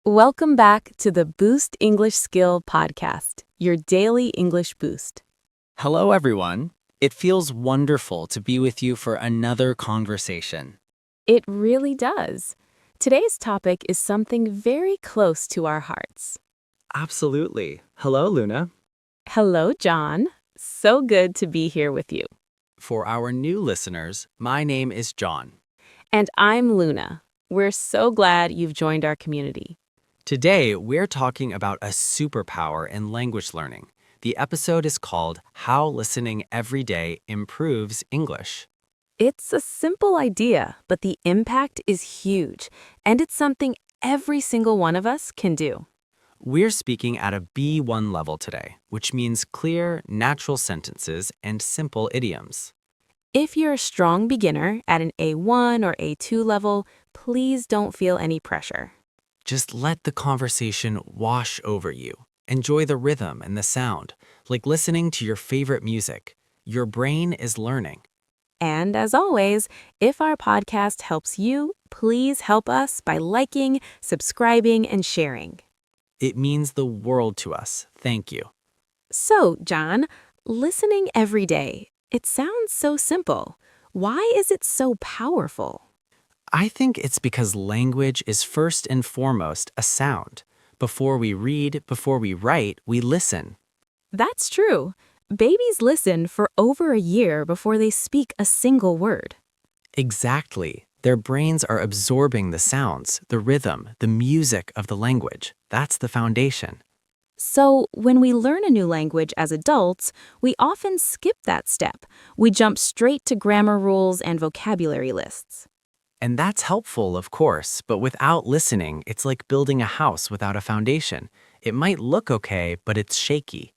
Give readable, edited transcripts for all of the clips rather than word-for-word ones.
Welcome back to the Boost English Skill Podcast, your daily English boost. Hello, everyone. It feels wonderful to be with you for another conversation. It really does. Today's topic is something very close to our hearts. Absolutely. Hello, Luna. Hello, John. So good to be here with you. For our new listeners, my name is John. And I'm Luna. We're so glad you've joined our community. Today, we're talking about a superpower in language learning. The episode is called How Listening Every Day Improves English. It's a simple idea, but the impact is huge, and it's something every single one of us can do. We're speaking at a B1 level today, which means clear, natural sentences and simple idioms. If you're a strong beginner at an A1 or A2 level, please don't feel any pressure. Just let the conversation wash over you. Enjoy the rhythm and the sound, like listening to your favorite music. Your brain is learning. And as always, if our podcast helps you, please help us by liking, subscribing, and sharing. It means the world to us. Thank you. So, John, listening every day, it sounds so simple. Why is it so powerful? I think it's because language is first and foremost a sound. Before we read, before we write, we listen. That's true. Babies listen for over a year before they speak a single word. Exactly. Their brains are absorbing the sounds, the rhythm, the music of the language. That's the foundation. So, when we learn a new language as adults, we often skip that step. We jump straight to grammar rules and vocabulary lists. And that's helpful, of course, but without listening, it's like building a house without a foundation. It might look okay, but it's shaky.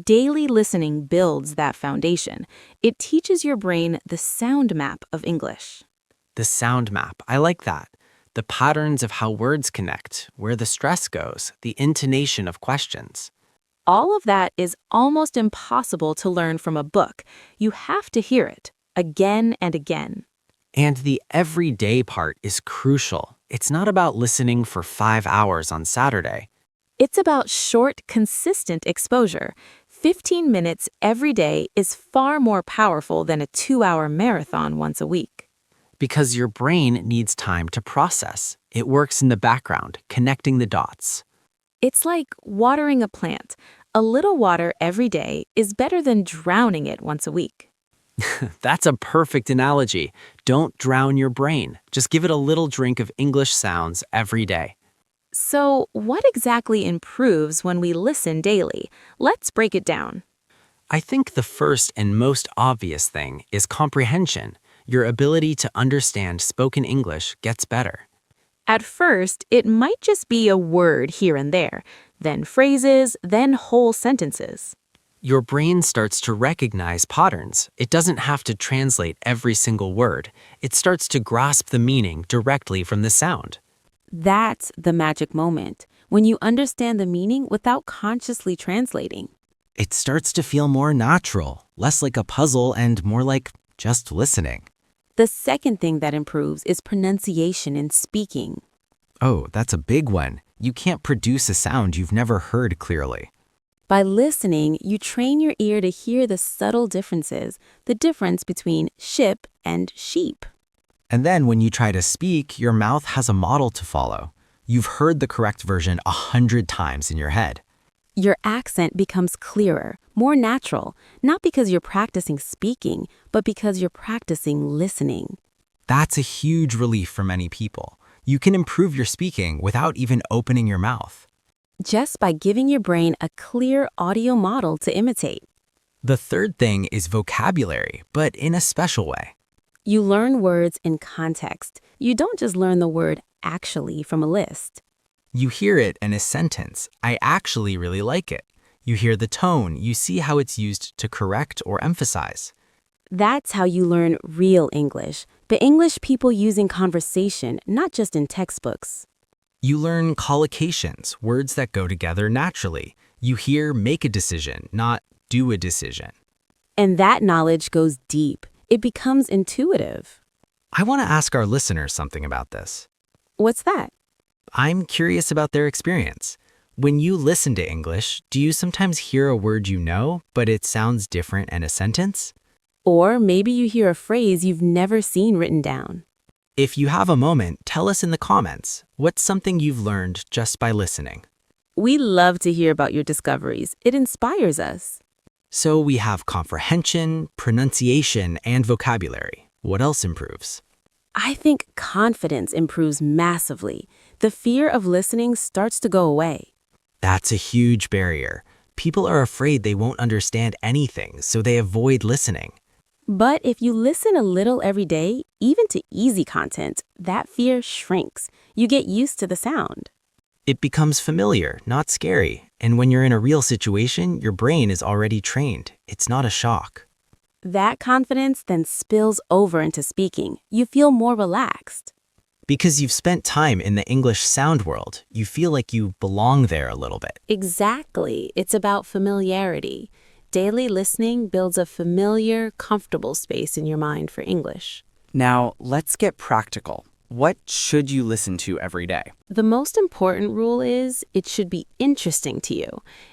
Daily listening builds that foundation. It teaches your brain the sound map of English. The sound map, I like that. The patterns of how words connect, where the stress goes, the intonation of questions. All of that is almost impossible to learn from a book. You have to hear it again and again. And the everyday part is crucial. It's not about listening for 5 hours on Saturday. It's about short, consistent exposure. 15 minutes every day is far more powerful than a 2-hour marathon once a week. Because your brain needs time to process. It works in the background, connecting the dots. It's like watering a plant. A little water every day is better than drowning it once a week. That's a perfect analogy. Don't drown your brain. Just give it a little drink of English sounds every day. So, what exactly improves when we listen daily? Let's break it down. I think the first and most obvious thing is comprehension. Your ability to understand spoken English gets better. At first, it might just be a word here and there, then phrases, then whole sentences. Your brain starts to recognize patterns. It doesn't have to translate every single word. It starts to grasp the meaning directly from the sound. That's the magic moment, when you understand the meaning without consciously translating. It starts to feel more natural, less like a puzzle and more like just listening. The second thing that improves is pronunciation in speaking. Oh, that's a big one. You can't produce a sound you've never heard clearly. By listening, you train your ear to hear the subtle differences, the difference between ship and sheep. And then when you try to speak, your mouth has a model to follow. You've heard the correct version 100 times in your head. Your accent becomes clearer, more natural, not because you're practicing speaking, but because you're practicing listening. That's a huge relief for many people. You can improve your speaking without even opening your mouth. Just by giving your brain a clear audio model to imitate. The third thing is vocabulary, but in a special way. You learn words in context. You don't just learn the word actually from a list. You hear it in a sentence. I actually really like it. You hear the tone. You see how it's used to correct or emphasize. That's how you learn real English, the English people use in conversation, not just in textbooks. You learn collocations, words that go together naturally. You hear make a decision, not do a decision. And that knowledge goes deep. It becomes intuitive. I want to ask our listeners something about this. What's that? I'm curious about their experience. When you listen to English, do you sometimes hear a word you know, but it sounds different in a sentence? Or maybe you hear a phrase you've never seen written down. If you have a moment, tell us in the comments. What's something you've learned just by listening? We love to hear about your discoveries. It inspires us. So we have comprehension, pronunciation, and vocabulary. What else improves? I think confidence improves massively. The fear of listening starts to go away. That's a huge barrier. People are afraid they won't understand anything, so they avoid listening. But if you listen a little every day, even to easy content, that fear shrinks. You get used to the sound. It becomes familiar, not scary. And when you're in a real situation, your brain is already trained. It's not a shock. That confidence then spills over into speaking. You feel more relaxed. Because you've spent time in the English sound world, you feel like you belong there a little bit. Exactly. It's about familiarity. Daily listening builds a familiar, comfortable space in your mind for English. Now, let's get practical. What should you listen to every day? The most important rule is it should be interesting to you.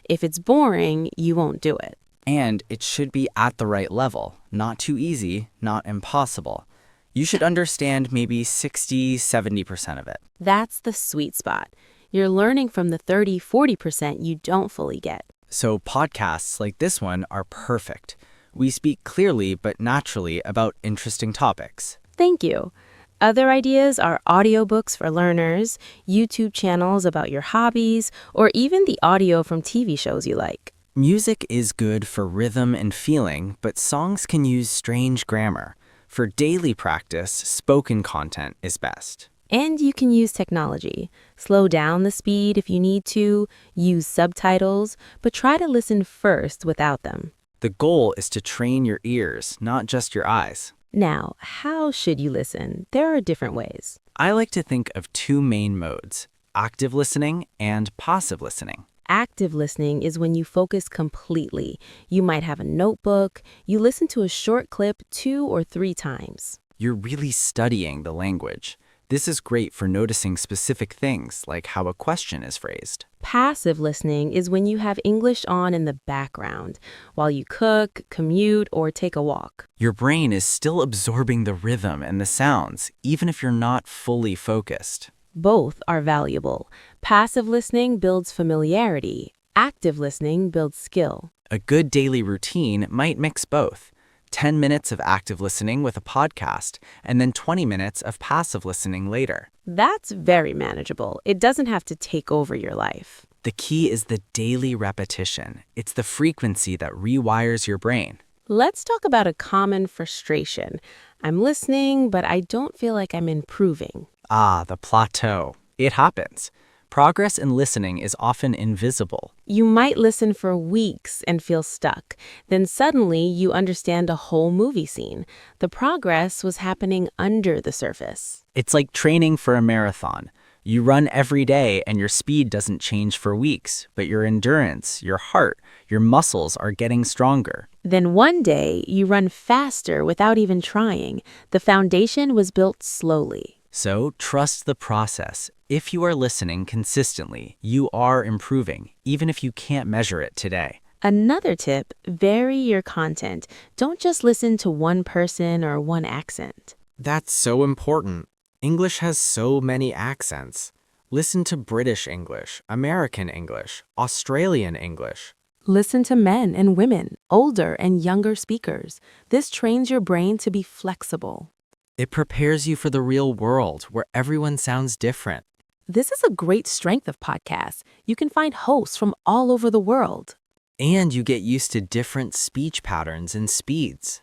If it's boring, you won't do it. And it should be at the right level, not too easy, not impossible. You should understand maybe 60–70% of it. That's the sweet spot. You're learning from the 30–40% you don't fully get. So podcasts like this one are perfect. We speak clearly but naturally about interesting topics. Thank you. Other ideas are audiobooks for learners, YouTube channels about your hobbies, or even the audio from TV shows you like. Music is good for rhythm and feeling, but songs can use strange grammar. For daily practice, spoken content is best. And you can use technology. Slow down the speed if you need to, use subtitles, but try to listen first without them. The goal is to train your ears, not just your eyes. Now, how should you listen? There are different ways. I like to think of two main modes, active listening and passive listening. Active listening is when you focus completely. You might have a notebook. You listen to a short clip 2 or 3 times. You're really studying the language. This is great for noticing specific things like how a question is phrased. Passive listening is when you have English on in the background while you cook, commute, or take a walk. Your brain is still absorbing the rhythm and the sounds, even if you're not fully focused. Both are valuable. Passive listening builds familiarity. Active listening builds skill. A good daily routine might mix both. 10 minutes of active listening with a podcast, and then 20 minutes of passive listening later. That's very manageable. It doesn't have to take over your life. The key is the daily repetition. It's the frequency that rewires your brain. Let's talk about a common frustration. I'm listening, but I don't feel like I'm improving. The plateau. It happens. Progress in listening is often invisible. You might listen for weeks and feel stuck. Then suddenly you understand a whole movie scene. The progress was happening under the surface. It's like training for a marathon. You run every day and your speed doesn't change for weeks, but your endurance, your heart, your muscles are getting stronger. Then one day you run faster without even trying. The foundation was built slowly. So trust the process. If you are listening consistently, you are improving, even if you can't measure it today. Another tip, vary your content. Don't just listen to one person or one accent. That's so important. English has so many accents. Listen to British English, American English, Australian English. Listen to men and women, older and younger speakers. This trains your brain to be flexible. It prepares you for the real world where everyone sounds different. This is a great strength of podcasts. You can find hosts from all over the world. And you get used to different speech patterns and speeds.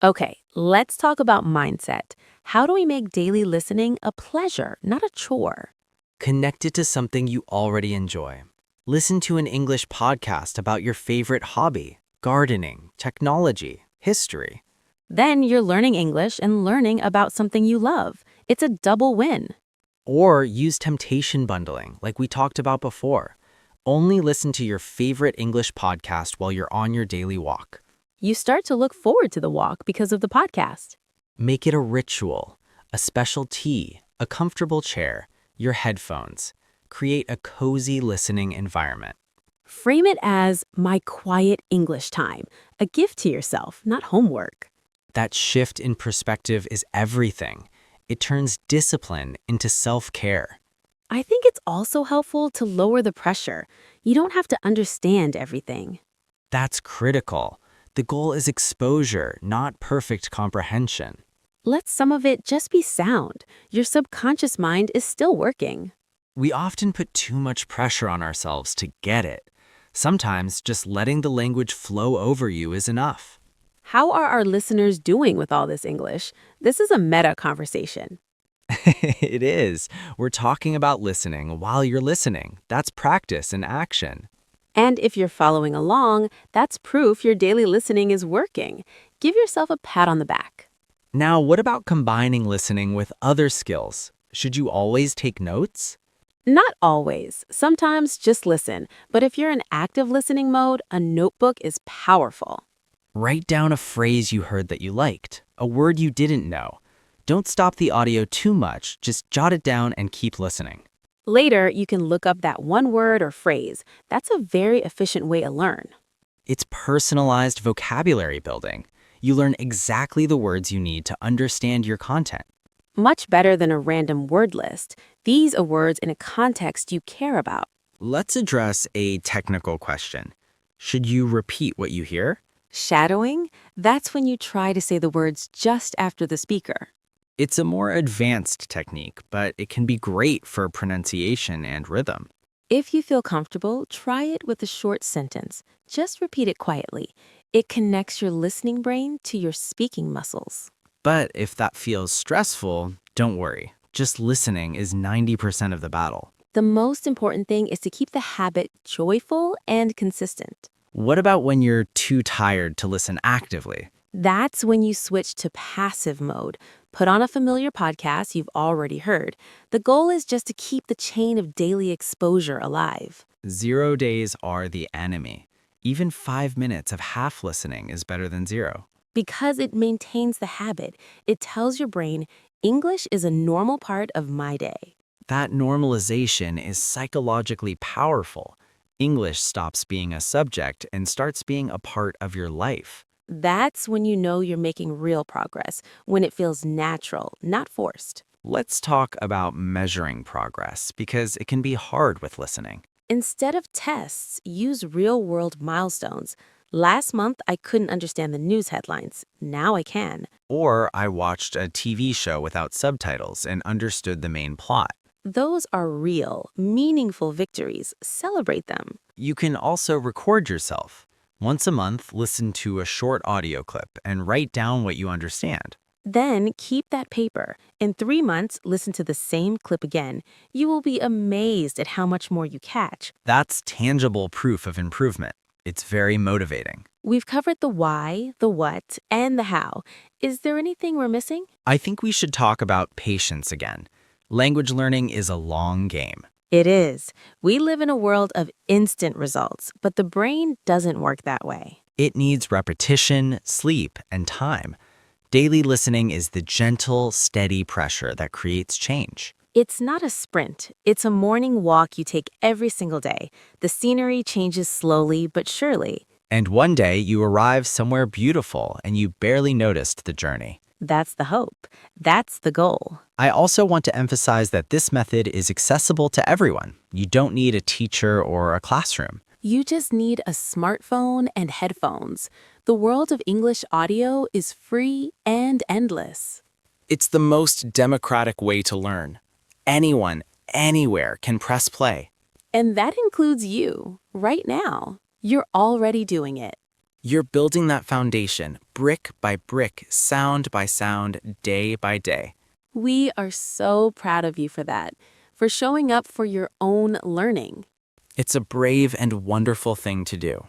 Okay, let's talk about mindset. How do we make daily listening a pleasure, not a chore? Connect it to something you already enjoy. Listen to an English podcast about your favorite hobby, gardening, technology, history. Then you're learning English and learning about something you love. It's a double win. Or use temptation bundling, like we talked about before. Only listen to your favorite English podcast while you're on your daily walk. You start to look forward to the walk because of the podcast. Make it a ritual, a special tea, a comfortable chair, your headphones. Create a cozy listening environment. Frame it as my quiet English time, a gift to yourself, not homework. That shift in perspective is everything. It turns discipline into self-care. I think it's also helpful to lower the pressure. You don't have to understand everything. That's critical. The goal is exposure, not perfect comprehension. Let some of it just be sound. Your subconscious mind is still working. We often put too much pressure on ourselves to get it. Sometimes just letting the language flow over you is enough. How are our listeners doing with all this English? This is a meta conversation. It is. We're talking about listening while you're listening. That's practice in action. And if you're following along, that's proof your daily listening is working. Give yourself a pat on the back. Now, what about combining listening with other skills? Should you always take notes? Not always. Sometimes just listen. But if you're in active listening mode, a notebook is powerful. Write down a phrase you heard that you liked, a word you didn't know. Don't stop the audio too much, just jot it down and keep listening. Later, you can look up that one word or phrase. That's a very efficient way to learn. It's personalized vocabulary building. You learn exactly the words you need to understand your content. Much better than a random word list. These are words in a context you care about. Let's address a technical question. Should you repeat what you hear? Shadowing? That's when you try to say the words just after the speaker. It's a more advanced technique, but it can be great for pronunciation and rhythm. If you feel comfortable, try it with a short sentence. Just repeat it quietly. It connects your listening brain to your speaking muscles. But if that feels stressful, don't worry. Just listening is 90% of the battle. The most important thing is to keep the habit joyful and consistent. What about when you're too tired to listen actively? That's when you switch to passive mode. Put on a familiar podcast you've already heard. The goal is just to keep the chain of daily exposure alive. 0 days are the enemy. Even 5 minutes of half listening is better than 0. Because it maintains the habit, it tells your brain, English is a normal part of my day. That normalization is psychologically powerful. English stops being a subject and starts being a part of your life. That's when you know you're making real progress, when it feels natural, not forced. Let's talk about measuring progress because it can be hard with listening. Instead of tests, use real-world milestones. Last month, I couldn't understand the news headlines. Now I can. Or I watched a TV show without subtitles and understood the main plot. Those are real, meaningful victories. Celebrate them. You can also record yourself. Once a month, listen to a short audio clip and write down what you understand. Then keep that paper. In 3 months, listen to the same clip again. You will be amazed at how much more you catch. That's tangible proof of improvement. It's very motivating. We've covered the why, the what, and the how. Is there anything we're missing? I think we should talk about patience again. Language learning is a long game. It is. We live in a world of instant results, but the brain doesn't work that way. It needs repetition, sleep, and time. Daily listening is the gentle, steady pressure that creates change. It's not a sprint. It's a morning walk you take every single day. The scenery changes slowly but surely. And one day you arrive somewhere beautiful and you barely noticed the journey. That's the hope. That's the goal. I also want to emphasize that this method is accessible to everyone. You don't need a teacher or a classroom. You just need a smartphone and headphones. The world of English audio is free and endless. It's the most democratic way to learn. Anyone, anywhere can press play. And that includes you, right now. You're already doing it. You're building that foundation, brick by brick, sound by sound, day by day. We are so proud of you for that, for showing up for your own learning. It's a brave and wonderful thing to do.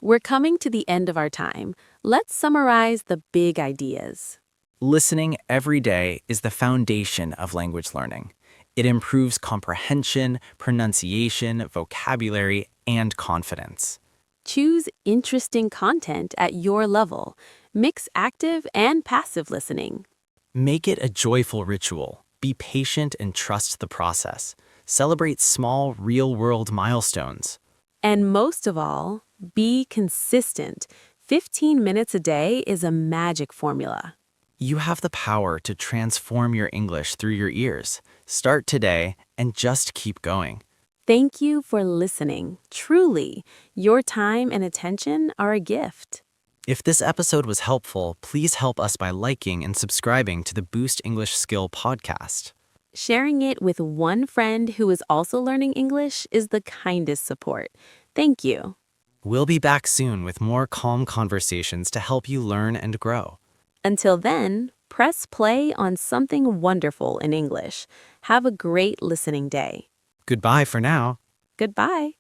We're coming to the end of our time. Let's summarize the big ideas. Listening every day is the foundation of language learning. It improves comprehension, pronunciation, vocabulary, and confidence. Choose interesting content at your level. Mix active and passive listening. Make it a joyful ritual. Be patient and trust the process. Celebrate small, real-world milestones. And most of all, be consistent. 15 minutes a day is a magic formula. You have the power to transform your English through your ears. Start today and just keep going. Thank you for listening. Truly, your time and attention are a gift. If this episode was helpful, please help us by liking and subscribing to the Boost English Skill podcast. Sharing it with one friend who is also learning English is the kindest support. Thank you. We'll be back soon with more calm conversations to help you learn and grow. Until then, press play on something wonderful in English. Have a great listening day. Goodbye for now. Goodbye.